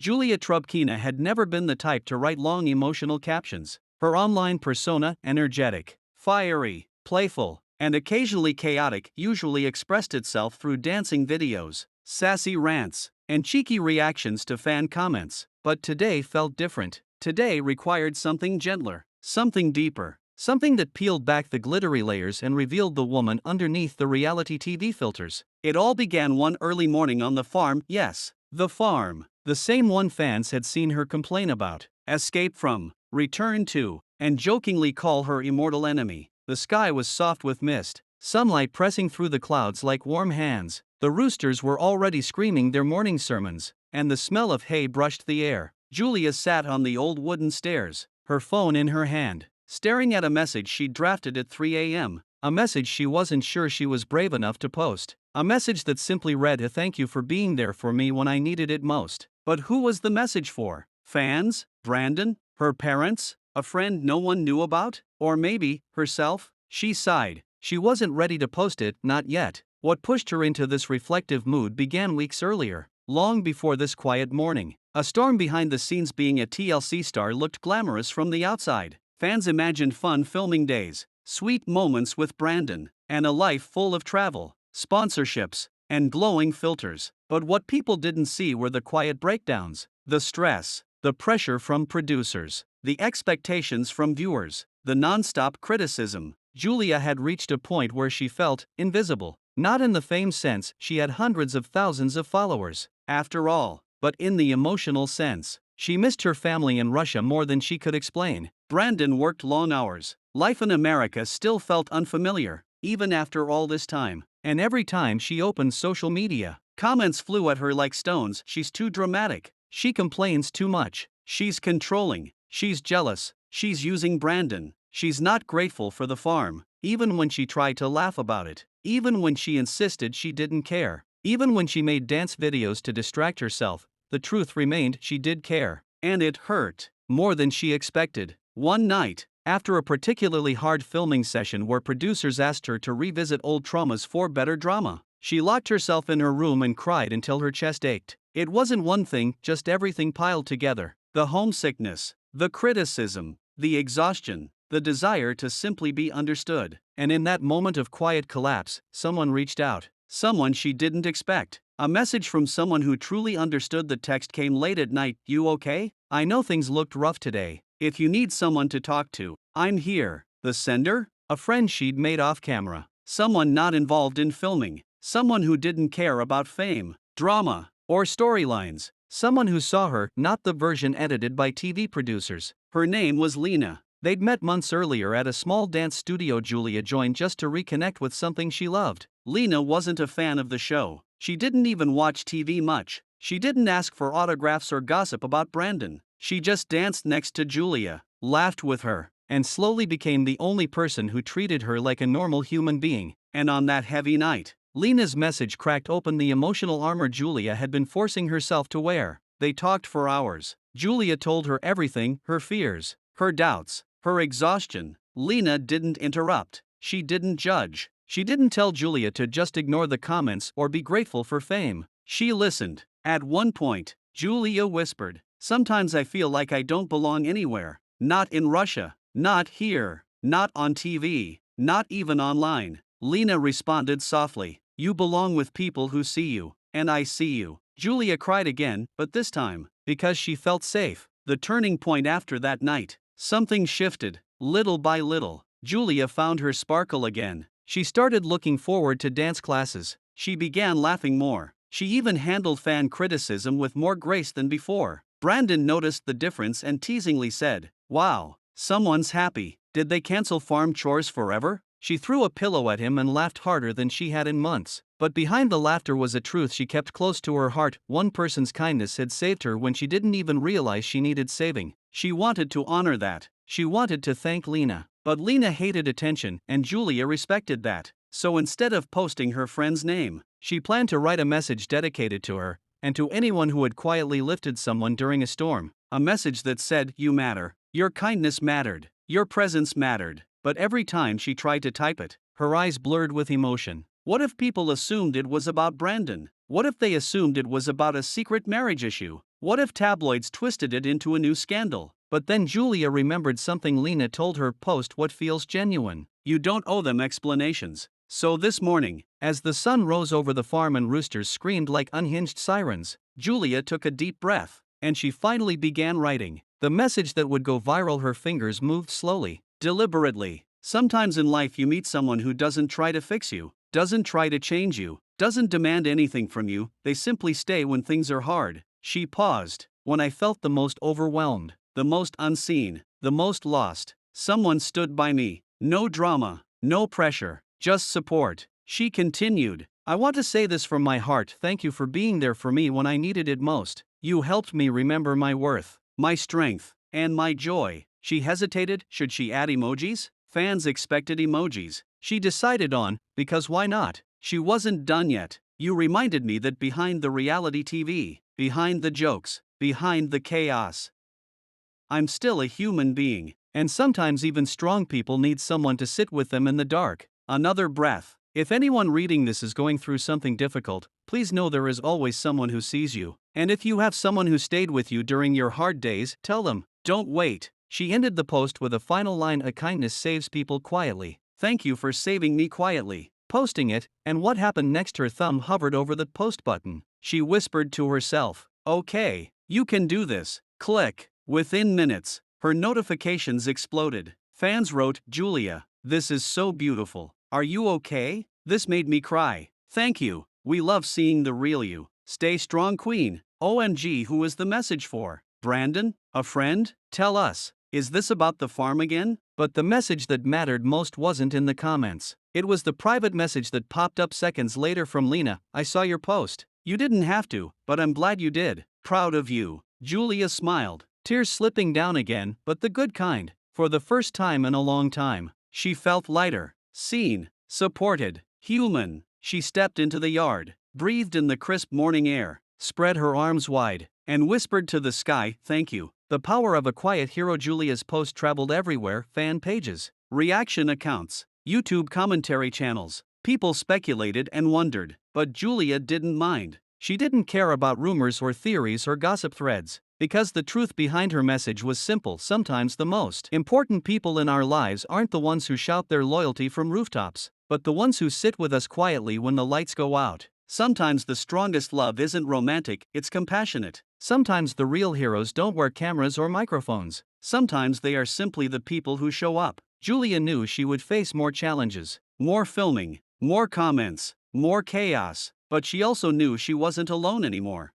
Julia Trubkina had never been the type to write long emotional captions. Her online persona, energetic, fiery, playful, and occasionally chaotic, usually expressed itself through dancing videos, sassy rants, and cheeky reactions to fan comments. But today felt different. Today required something gentler, something deeper, something that peeled back the glittery layers and revealed the woman underneath the reality TV filters. It all began one early morning on the farm. Yes, the farm. The same one fans had seen her complain about, escape from, return to, and jokingly call her immortal enemy. The sky was soft with mist, sunlight pressing through the clouds like warm hands. The roosters were already screaming their morning sermons, and the smell of hay brushed the air. Julia sat on the old wooden stairs, her phone in her hand, staring at a message she'd drafted at 3 a.m. A message she wasn't sure she was brave enough to post. A message that simply read, "A thank you for being there for me when I needed it most." But who was the message for? Fans? Brandon? Her parents? A friend no one knew about? Or maybe, herself? She sighed. She wasn't ready to post it, not yet. What pushed her into this reflective mood began weeks earlier, long before this quiet morning. A storm behind the scenes. Being a TLC star looked glamorous from the outside. Fans imagined fun filming days, sweet moments with Brandon, and a life full of travel, sponsorships, and glowing filters. But what people didn't see were the quiet breakdowns, the stress, the pressure from producers, the expectations from viewers, the non-stop criticism. Julia had reached a point where she felt invisible, not in the fame sense, she had hundreds of thousands of followers, after all, but in the emotional sense. She missed her family in Russia more than she could explain. Brandon worked long hours. Life in America still felt unfamiliar, even after all this time. And every time she opened social media, comments flew at her like stones. She's too dramatic. She complains too much. She's controlling. She's jealous. She's using Brandon. She's not grateful for the farm. Even when she tried to laugh about it. Even when she insisted she didn't care. Even when she made dance videos to distract herself, the truth remained, she did care. And it hurt more than she expected. One night, after a particularly hard filming session where producers asked her to revisit old traumas for better drama, she locked herself in her room and cried until her chest ached. It wasn't one thing, just everything piled together. The homesickness, the criticism, the exhaustion, the desire to simply be understood. And in that moment of quiet collapse, someone reached out. Someone she didn't expect. A message from someone who truly understood. The text came late at night. "You okay? I know things looked rough today. If you need someone to talk to, I'm here." The sender? A friend she'd made off camera. Someone not involved in filming. Someone who didn't care about fame, drama, or storylines. Someone who saw her, not the version edited by TV producers. Her name was Lena. They'd met months earlier at a small dance studio Julia joined just to reconnect with something she loved. Lena wasn't a fan of the show. She didn't even watch TV much. She didn't ask for autographs or gossip about Brandon. She just danced next to Julia, laughed with her, and slowly became the only person who treated her like a normal human being. And on that heavy night, Lena's message cracked open the emotional armor Julia had been forcing herself to wear. They talked for hours. Julia told her everything, her fears, her doubts, her exhaustion. Lena didn't interrupt. She didn't judge. She didn't tell Julia to just ignore the comments or be grateful for fame. She listened. At one point, Julia whispered, "Sometimes I feel like I don't belong anywhere. Not in Russia. Not here. Not on TV. Not even online." Lena responded softly, "You belong with people who see you. And I see you." Julia cried again, but this time, because she felt safe. The turning point after that night. Something shifted. Little by little, Julia found her sparkle again. She started looking forward to dance classes. She began laughing more. She even handled fan criticism with more grace than before. Brandon noticed the difference and teasingly said, "Wow, someone's happy. Did they cancel farm chores forever?" She threw a pillow at him and laughed harder than she had in months. But behind the laughter was a truth she kept close to her heart. One person's kindness had saved her when she didn't even realize she needed saving. She wanted to honor that. She wanted to thank Lena. But Lena hated attention, and Julia respected that. So instead of posting her friend's name, she planned to write a message dedicated to her, and to anyone who had quietly lifted someone during a storm. A message that said, "You matter. Your kindness mattered. Your presence mattered." But every time she tried to type it, her eyes blurred with emotion. What if people assumed it was about Brandon? What if they assumed it was about a secret marriage issue? What if tabloids twisted it into a new scandal? But then Julia remembered something Lena told her: post what feels genuine. You don't owe them explanations. So this morning, as the sun rose over the farm and roosters screamed like unhinged sirens, Julia took a deep breath, and she finally began writing. The message that would go viral. Her fingers moved slowly, deliberately. Sometimes in life you meet someone who doesn't try to fix you, doesn't try to change you, doesn't demand anything from you, they simply stay when things are hard. She paused. When I felt the most overwhelmed, the most unseen, the most lost, someone stood by me. No drama, no pressure, just support. She continued. I want to say this from my heart: thank you for being there for me when I needed it most. You helped me remember my worth, my strength, and my joy. She hesitated. Should she add emojis? Fans expected emojis. She decided on, because why not? She wasn't done yet. You reminded me that behind the reality TV, behind the jokes, behind the chaos, I'm still a human being. And sometimes even strong people need someone to sit with them in the dark. Another breath. If anyone reading this is going through something difficult, please know there is always someone who sees you. And if you have someone who stayed with you during your hard days, tell them, don't wait. She ended the post with a final line: a kindness saves people quietly. Thank you for saving me quietly. Posting it, and what happened next? Her thumb hovered over the post button. She whispered to herself, okay, you can do this. Click. Within minutes, her notifications exploded. Fans wrote, Julia, this is so beautiful. Are you okay? This made me cry. Thank you. We love seeing the real you. Stay strong, Queen. OMG, who is the message for? Brandon? A friend? Tell us. Is this about the farm again? But the message that mattered most wasn't in the comments. It was the private message that popped up seconds later from Lena. I saw your post. You didn't have to, but I'm glad you did. Proud of you. Julia smiled, tears slipping down again, but the good kind. For the first time in a long time, she felt lighter, seen, supported, human. She stepped into the yard, breathed in the crisp morning air, spread her arms wide, and whispered to the sky, thank you. The power of a quiet hero. Julia's post traveled everywhere: fan pages, reaction accounts, YouTube commentary channels. People speculated and wondered, but Julia didn't mind. She didn't care about rumors or theories or gossip threads, because the truth behind her message was simple. Sometimes the most important people in our lives aren't the ones who shout their loyalty from rooftops, but the ones who sit with us quietly when the lights go out. Sometimes the strongest love isn't romantic, it's compassionate. Sometimes the real heroes don't wear cameras or microphones. Sometimes they are simply the people who show up. Julia knew she would face more challenges, more filming, more comments, more chaos, but she also knew she wasn't alone anymore.